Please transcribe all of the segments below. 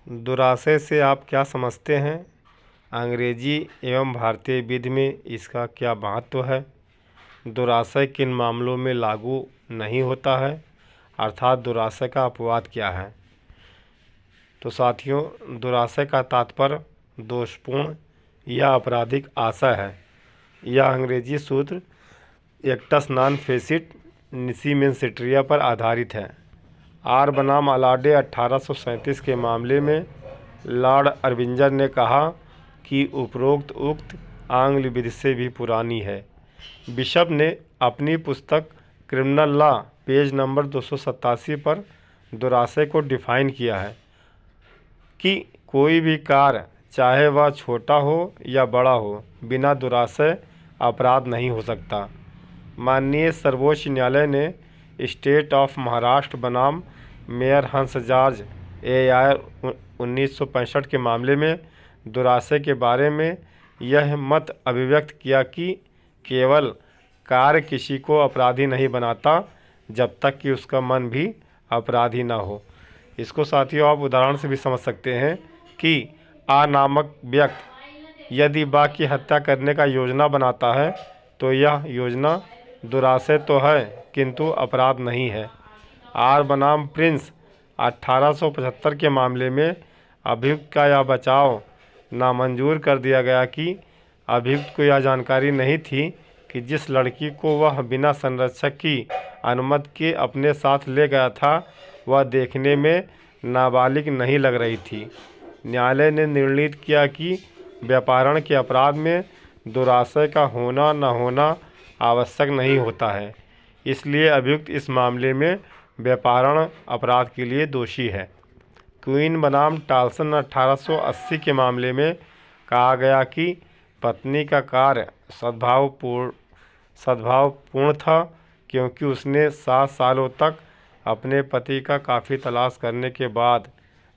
दुराशय से आप क्या समझते हैं? अंग्रेजी एवं भारतीय विधि में इसका क्या महत्व है? दुराशय किन मामलों में लागू नहीं होता है, अर्थात दुराशय का अपवाद क्या है? तो साथियों, दुराशय का तात्पर्य दोषपूर्ण या आपराधिक आशय है। यह अंग्रेजी सूत्र एक्टस नॉन फेसिट निसी मेंसिट्रिया पर आधारित है। आर बनाम अलाडे 1837 के मामले में लॉर्ड अर्बिंजर ने कहा कि उपरोक्त उक्त आंग्ल विधि से भी पुरानी है। बिशप ने अपनी पुस्तक क्रिमिनल लॉ पेज नंबर 287 पर दुराशय को डिफाइन किया है कि कोई भी कार्य, चाहे वह छोटा हो या बड़ा हो, बिना दुराशय अपराध नहीं हो सकता। माननीय सर्वोच्च न्यायालय ने स्टेट ऑफ महाराष्ट्र बनाम मेयर हंस जॉर्ज AR 1965 के मामले में दुराशय के बारे में यह मत अभिव्यक्त किया कि केवल कार्य किसी को अपराधी नहीं बनाता जब तक कि उसका मन भी अपराधी ना हो। इसको साथियों आप उदाहरण से भी समझ सकते हैं कि आ नामक व्यक्ति यदि बा की हत्या करने का योजना बनाता है तो यह योजना दुराशय तो है किंतु अपराध नहीं है। आर बनाम प्रिंस 1875 के मामले में अभियुक्त का यह बचाव नामंजूर कर दिया गया कि अभियुक्त को यह जानकारी नहीं थी कि जिस लड़की को वह बिना संरक्षक की अनुमति के अपने साथ ले गया था वह देखने में नाबालिग नहीं लग रही थी। न्यायालय ने निर्णित किया कि व्यापारण के अपराध में दुराशय का होना न होना आवश्यक नहीं होता है, इसलिए अभियुक्त इस मामले में व्यापारण अपराध के लिए दोषी है। क्वीन बनाम टाल्सन 1880 के मामले में कहा गया कि पत्नी का कार्य सद्भावपूर्ण था क्योंकि उसने 7 सालों तक अपने पति का काफ़ी तलाश करने के बाद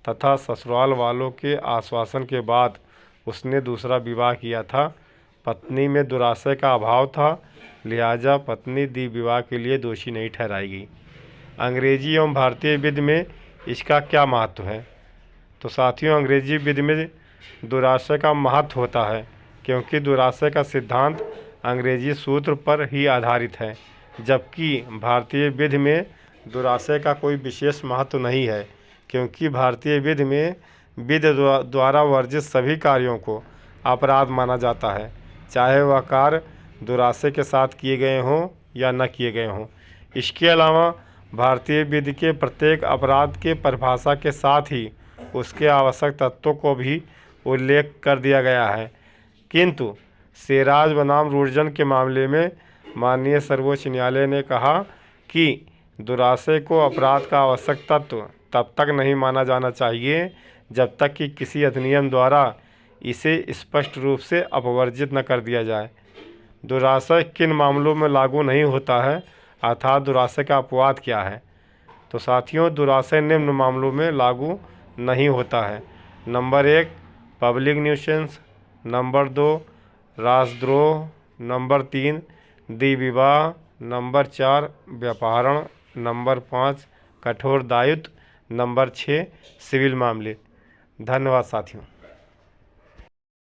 तथा ससुराल वालों के आश्वासन के बाद उसने दूसरा विवाह किया था। पत्नी में दुराशय का अभाव था, लिहाजा पत्नी द्विविवाह विवाह के लिए दोषी नहीं ठहराई गई। अंग्रेजी एवं भारतीय विधि में इसका क्या महत्व है? तो साथियों, अंग्रेजी विधि में दुराशय का महत्व होता है क्योंकि दुराशय का सिद्धांत अंग्रेजी सूत्र पर ही आधारित है, जबकि भारतीय विधि में दुराशय का कोई विशेष महत्व नहीं है क्योंकि भारतीय विधि में विधि द्वारा वर्जित सभी कार्यों को अपराध माना जाता है, चाहे वह कार्य दुराशय के साथ किए गए हों या न किए गए हों। इसके अलावा भारतीय विधि के प्रत्येक अपराध के परिभाषा के साथ ही उसके आवश्यक तत्वों को भी उल्लेख कर दिया गया है, किंतु शेराज बनाम रुर्जन के मामले में माननीय सर्वोच्च न्यायालय ने कहा कि दुराशय को अपराध का आवश्यक तत्व तब तक नहीं माना जाना चाहिए जब तक कि किसी अधिनियम द्वारा इसे स्पष्ट रूप से अपवर्जित न कर दिया जाए। दुराशय किन मामलों में लागू नहीं होता है, अर्थात दुराशय का अपवाद क्या है? तो साथियों, दुराशय निम्न मामलों में लागू नहीं होता है। नंबर 1 पब्लिक न्यूसेंस, नंबर 2 राष्ट्रद्रोह, नंबर 3 द्विविवाह, नंबर 4 व्यापारण, नंबर 5 कठोर दायित्व, नंबर 6 सिविल मामले। धन्यवाद साथियों।